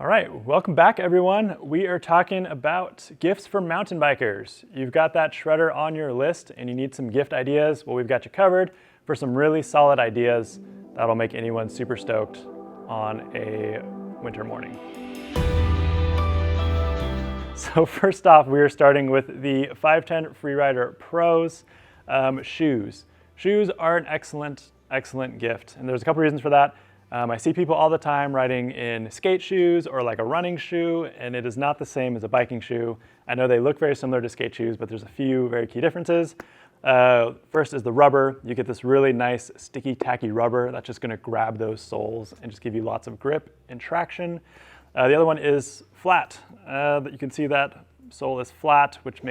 All right, welcome back everyone. We are talking about gifts for mountain bikers. You've got that shredder on your list and you need some gift ideas. Well, we've got you covered for some really solid ideas that'll make anyone super stoked on a winter morning. So first off, we are starting with the 510 FREERIDER Pros shoes. Shoes are an excellent gift, and there's a couple reasons for that. I see people all the time riding in skate shoes or like a running shoe, and it is not the same as a biking shoe. I know they look very similar to skate shoes, but there's a few very key differences. First is the rubber. You get this really nice sticky, tacky rubber that's just gonna grab those soles and just give you lots of grip and traction. The other one is flat. You can see that sole is flat, which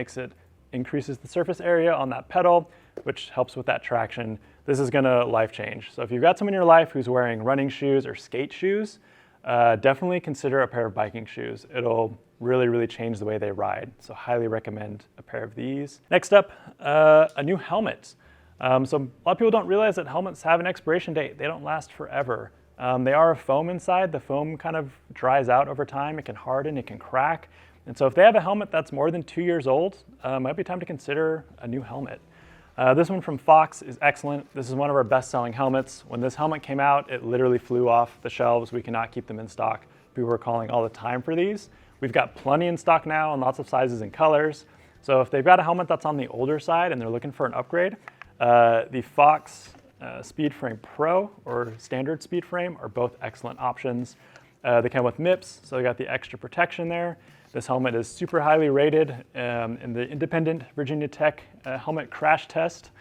increases the surface area on that pedal, which helps with that traction. This is gonna life change. So if you've got someone in your life who's wearing running shoes or skate shoes, definitely consider a pair of biking shoes. It'll really change the way they ride. So highly recommend a pair of these. Next up, a new helmet. So a lot of people don't realize that helmets have an expiration date. They don't last forever. They are a foam inside. The foam kind of dries out over time. It can harden, it can crack. And so if they have a helmet that's more than 2 years old, it might be time to consider a new helmet. This one from Fox is excellent. This is one of our best-selling helmets. When this helmet came out, it literally flew off the shelves. We cannot keep them in stock. People were calling all the time for these. We've got plenty in stock now in lots of sizes and colors. So if they've got a helmet that's on the older side and they're looking for an upgrade, the Fox SPEEDFRAME Pro or standard SPEEDFRAME are both excellent options. They come with MIPS, so they got the extra protection there. This helmet is super highly rated in the independent Virginia Tech helmet crash test.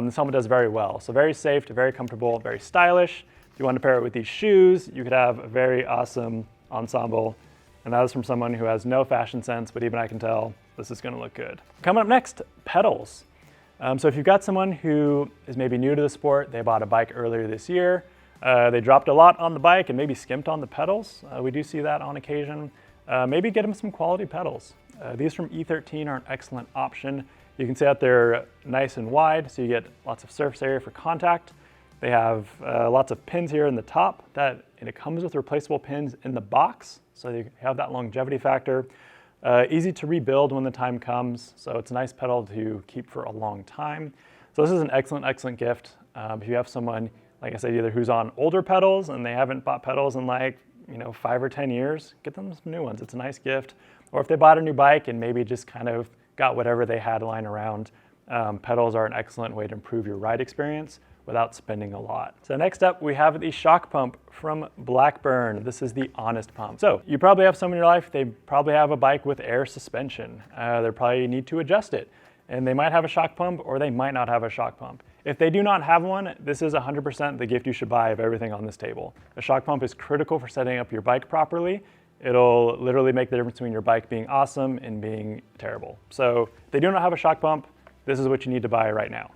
This helmet does very well. So very safe, very comfortable, very stylish. If you want to pair it with these shoes, you could have a very awesome ensemble. And that is from someone who has no fashion sense, but even I can tell this is going to look good. Coming up next, Petals. So if you've got someone who is maybe new to the sport, they bought a bike earlier this year, they dropped a lot on the bike and maybe skimped on the pedals. We do see that on occasion. Maybe get them some quality pedals. These from E13 are an excellent option. You can see that they're nice and wide, so you get lots of surface area for contact. They have lots of pins here in the top, and it comes with replaceable pins in the box, so you have that longevity factor. Easy to rebuild when the time comes, so it's a nice pedal to keep for a long time. So this is an excellent gift. If you have someone, like I said, either who's on older pedals and they haven't bought pedals in 5 or 10 years, get them some new ones. It's a nice gift. Or if they bought a new bike and maybe just kind of got whatever they had lying around, pedals are an excellent way to improve your ride experience without spending a lot. So next up, we have the shock pump from Blackburn. This is the Honest Pump. So you probably have someone in your life, they probably have a bike with air suspension. They probably need to adjust it. And they might have a shock pump or they might not have a shock pump. If they do not have one, this is 100% the gift you should buy of everything on this table. A shock pump is critical for setting up your bike properly. It'll literally make the difference between your bike being awesome and being terrible. So if they do not have a shock pump, this is what you need to buy right now.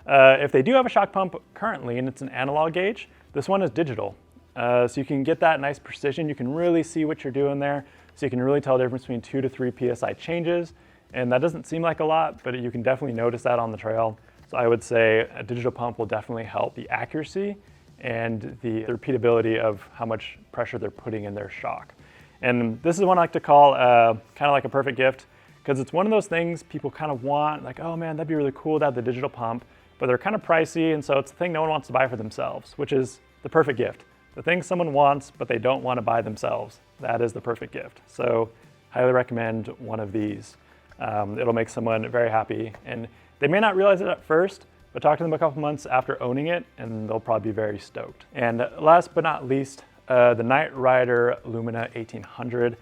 If they do have a shock pump currently and it's an analog gauge, this one is digital. So you can get that nice precision. You can really see what you're doing there. So you can really tell the difference between 2 to 3 PSI changes. And that doesn't seem like a lot, but you can definitely notice that on the trail. So I would say a digital pump will definitely help the accuracy and the repeatability of how much pressure they're putting in their shock. And this is one I like to call kind of like a perfect gift, because it's one of those things people kind of want, like, oh man, that'd be really cool to have the digital pump, but they're kind of pricey, and so it's the thing no one wants to buy for themselves, which is the perfect gift. The thing someone wants, but they don't want to buy themselves, that is the perfect gift. So highly recommend one of these. It'll make someone very happy, and they may not realize it at first, but talk to them a couple months after owning it, and they'll probably be very stoked. And last but not least, the NITERIDER Lumina 1800.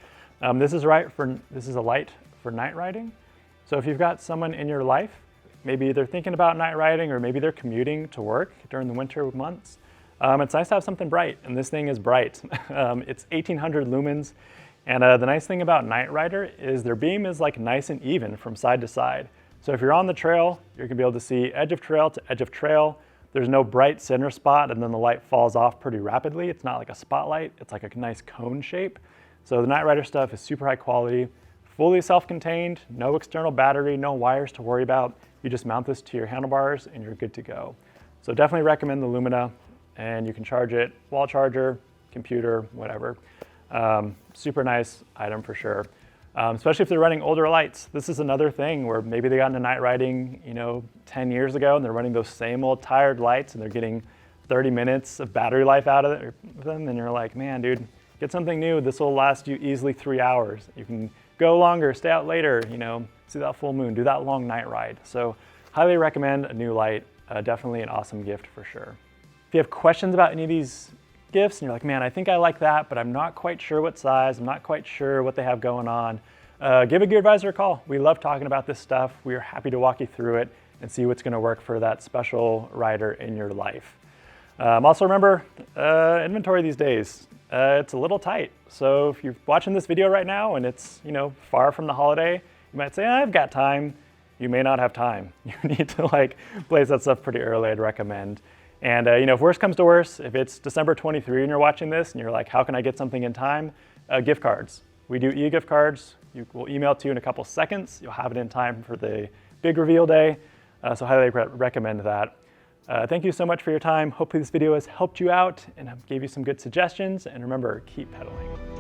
This is a light for night riding. So if you've got someone in your life, maybe they're thinking about night riding, or maybe they're commuting to work during the winter months, it's nice to have something bright, and this thing is bright. It's 1800 lumens, and the nice thing about NITERIDER is their beam is like nice and even from side to side. So if you're on the trail, you're gonna be able to see edge of trail to edge of trail. There's no bright center spot and then the light falls off pretty rapidly. It's not like a spotlight, it's like a nice cone shape. So the NITERIDER stuff is super high quality, fully self-contained, no external battery, no wires to worry about. You just mount this to your handlebars and you're good to go. So definitely recommend the Lumina, and you can charge it, wall charger, computer, whatever. Super nice item for sure. Especially if they're running older lights. This is another thing where maybe they got into night riding, 10 years ago, and they're running those same old tired lights, and they're getting 30 minutes of battery life out of them, and you're like, man, dude, get something new. This will last you easily 3 hours. You can go longer, stay out later, see that full moon, do that long night ride. So highly recommend a new light. Definitely an awesome gift for sure. If you have questions about any of these gifts and you're like, man, I think I like that, but I'm not quite sure what size, I'm not quite sure what they have going on, give a gear advisor a call. We love talking about this stuff. We are happy to walk you through it and see what's going to work for that special rider in your life. Also remember, inventory these days, it's a little tight. So if you're watching this video right now and it's far from the holiday, you might say, I've got time. You may not have time. You need to place that stuff pretty early, I'd recommend. And if worse comes to worse, if it's December 23 and you're watching this and you're like, how can I get something in time? Gift cards. We do e-gift cards. We'll email it to you in a couple seconds. You'll have it in time for the big reveal day. So highly recommend that. Thank you so much for your time. Hopefully this video has helped you out and gave you some good suggestions. And remember, keep pedaling.